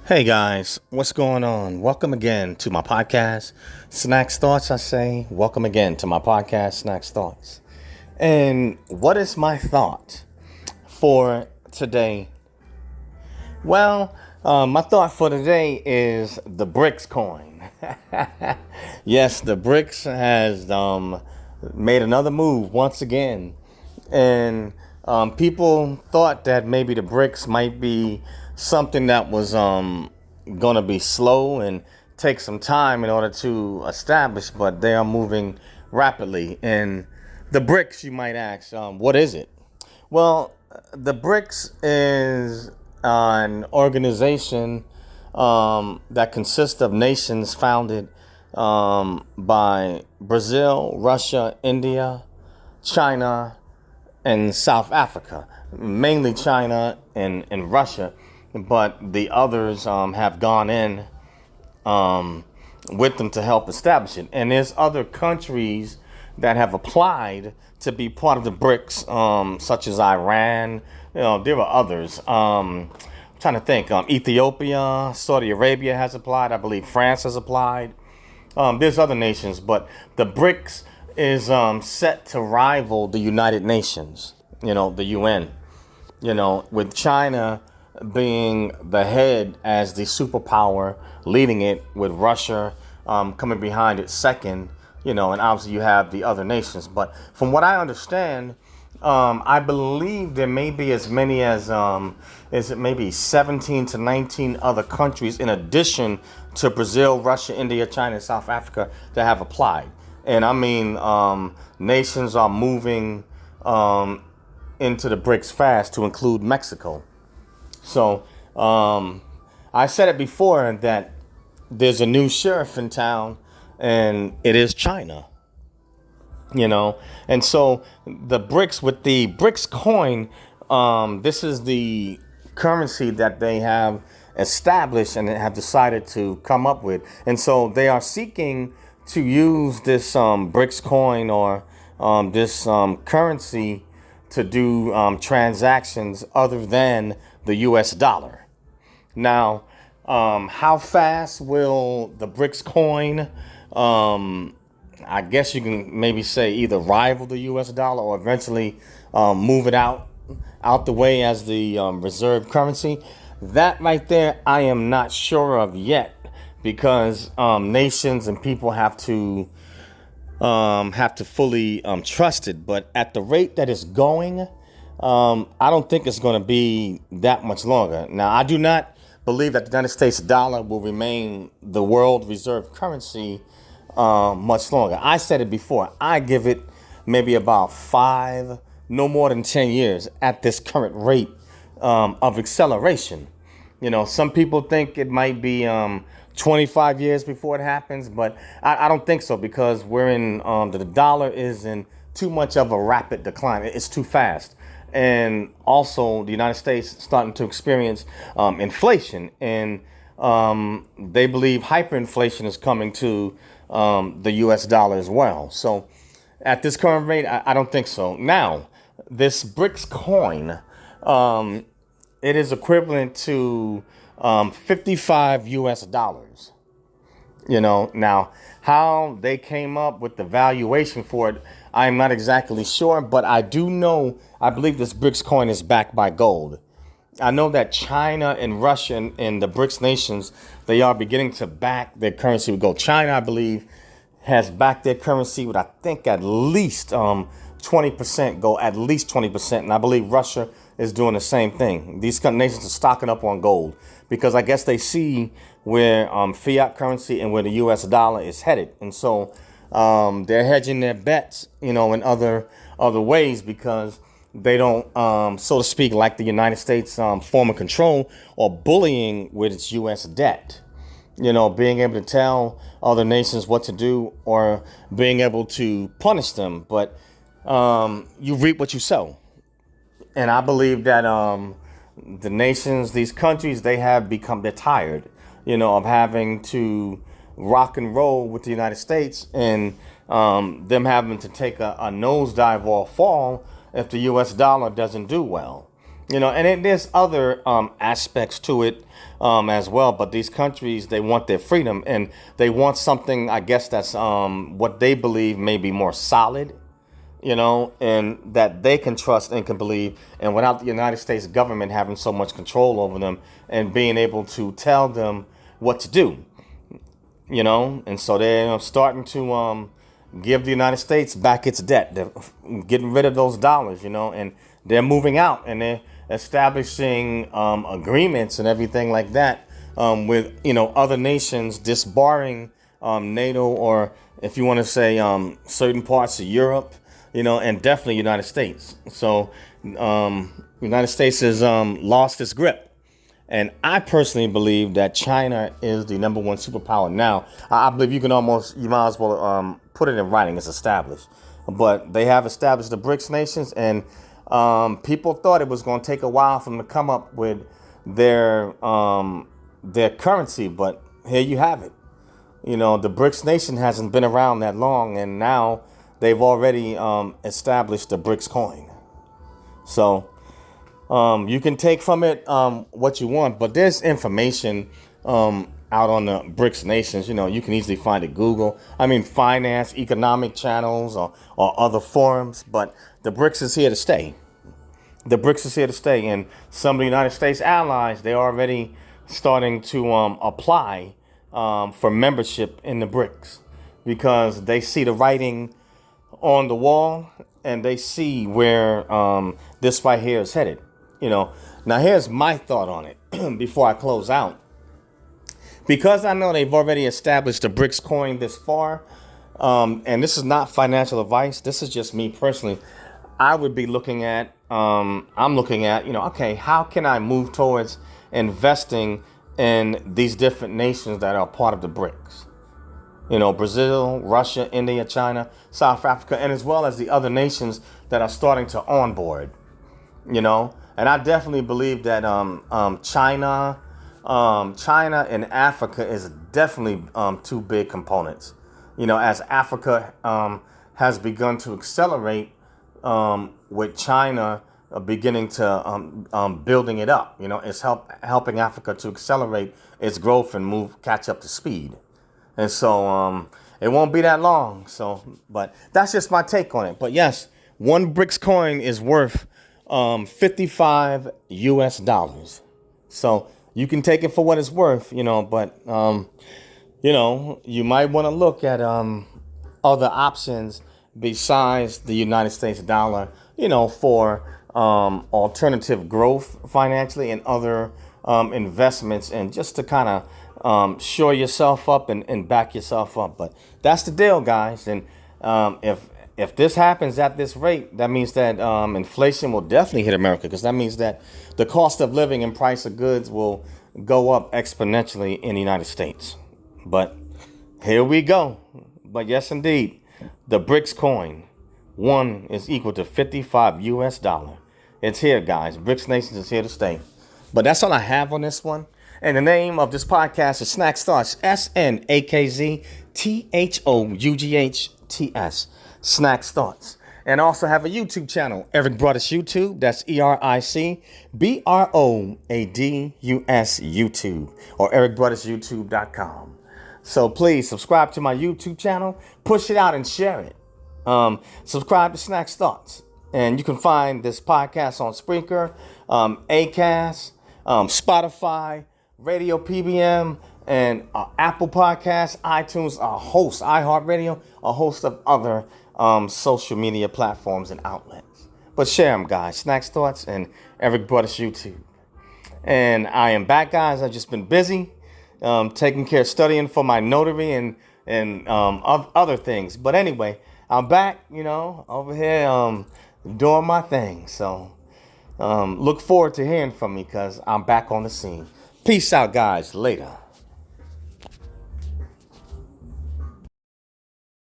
Hey guys, what's going on? Welcome again to my podcast, Snacks Thoughts. I say, welcome again to my podcast, Snacks Thoughts. And what is my thought for today? Well, my thought for today is the BRICS coin. Yes, the BRICS has made another move once again. And people thought that maybe the BRICS might be something that was going to be slow and take some time in order to establish, but they are moving rapidly. And the BRICS, you might ask, what is it? Well, the BRICS is an organization that consists of nations founded by Brazil, Russia, India, China, and South Africa, mainly China and Russia, but the others have gone in with them to help establish it. And there's other countries that have applied to be part of the BRICS, such as Iran. There are others. Trying to think. Ethiopia, Saudi Arabia has applied. I believe France has applied. There's other nations, but the BRICS is set to rival the United Nations, the UN, with China being the head as the superpower, leading it, with Russia coming behind it second, and obviously you have the other nations. But from what I understand, I believe there may be as many as maybe 17 to 19 other countries in addition to Brazil, Russia, India, China, and South Africa that have applied. And I mean, nations are moving into the BRICS fast, to include Mexico. So I said it before that there's a new sheriff in town, and it is China. And so the BRICS, with the BRICS coin, this is the currency that they have established and have decided to come up with. And so they are seeking to use this BRICS coin or this currency to do transactions other than the US dollar. Now, how fast will the BRICS coin, I guess you can maybe say, either rival the US dollar or eventually move it out the way as the reserve currency? That right there, I am not sure of yet, because nations and people have to fully trust it. But at the rate that it's going, I don't think it's going to be that much longer. Now, I do not believe that the United States dollar will remain the world reserve currency much longer. I said it before. I give it maybe about 5, no more than 10 years at this current rate of acceleration. Some people think it might be 25 years before it happens, but I don't think so, because we're in the dollar is in too much of a rapid decline. It's too fast. And also the United States starting to experience inflation, and they believe hyperinflation is coming to the US dollar as well. So at this current rate, I don't think so. Now, this BRICS coin, it is equivalent to 55 US dollars. Now how they came up with the valuation for it, I'm not exactly sure, but I do know, I believe this BRICS coin is backed by gold. I know that China and Russia and the BRICS nations, they are beginning to back their currency with gold. China, I believe, has backed their currency with, I think, at least 20% gold, at least 20%. And I believe Russia is doing the same thing. These nations are stocking up on gold because I guess they see where fiat currency and where the US dollar is headed. And so they're hedging their bets, in other ways, because they don't, so to speak, like the United States, form of control or bullying with its US debt. Being able to tell other nations what to do or being able to punish them. But you reap what you sow. And I believe that the nations, these countries, they're tired, of having to rock and roll with the United States, and them having to take a nosedive or a fall if the US dollar doesn't do well. And there's other aspects to it as well. But these countries, they want their freedom, and they want something, I guess, that's what they believe may be more solid, and that they can trust and can believe. And without the United States government having so much control over them and being able to tell them what to do, and so they're starting to give the United States back its debt. They're getting rid of those dollars, and they're moving out, and they're establishing agreements and everything like that with other nations, disbarring NATO, or if you want to say certain parts of Europe, and definitely United States. So United States has lost its grip. And I personally believe that China is the number one superpower now. I believe you might as well put it in writing. It's established. But they have established the BRICS nations, and people thought it was going to take a while for them to come up with their currency. But here you have it. The BRICS nation hasn't been around that long, and now they've already established the BRICS coin. So you can take from it what you want, but there's information out on the BRICS nations. You can easily find it Google. Finance, economic channels, or other forums. But the BRICS is here to stay. The BRICS is here to stay, and some of the United States allies, they're already starting to apply for membership in the BRICS because they see the writing on the wall and they see where this right here is headed. Now here's my thought on it before I close out. Because I know they've already established the BRICS coin this far, and this is not financial advice. This is just me personally. I would be looking at, okay, how can I move towards investing in these different nations that are part of the BRICS? Brazil, Russia, India, China, South Africa, and as well as the other nations that are starting to onboard, And I definitely believe that China and Africa is definitely two big components. As Africa has begun to accelerate with China beginning to building it up. It's helping Africa to accelerate its growth and catch up to speed. And so it won't be that long. But that's just my take on it. But yes, one BRICS coin is worth $55 US. So you can take it for what it's worth, but you might want to look at other options besides the United States dollar, for alternative growth financially and other investments, and just to kind of shore yourself up and back yourself up. But that's the deal, guys. And if this happens at this rate, that means that inflation will definitely hit America, because that means that the cost of living and price of goods will go up exponentially in the United States. But here we go. But yes, indeed, the BRICS coin, one is equal to $55 US. It's here, guys. BRICS Nations is here to stay. But that's all I have on this one. And the name of this podcast is Snacks Thoughts, SNAKZTHOUGHTS, Snacks Thoughts. And I also have a YouTube channel, Eric Broadus YouTube. That's ERICBROADUS YouTube, or ericbroadusyoutube.com. So please subscribe to my YouTube channel, push it out and share it. Subscribe to Snacks Thoughts. And you can find this podcast on Spreaker, Acast, Spotify, Radio PBM, and Apple Podcasts, iTunes, iHeartRadio, a host of other social media platforms and outlets. But share them, guys. Snacks Thoughts and Eric Broadus YouTube. And I am back, guys. I've just been busy taking care, studying for my notary and other things. But anyway, I'm back, over here doing my thing. So look forward to hearing from me, because I'm back on the scene. Peace out, guys. Later.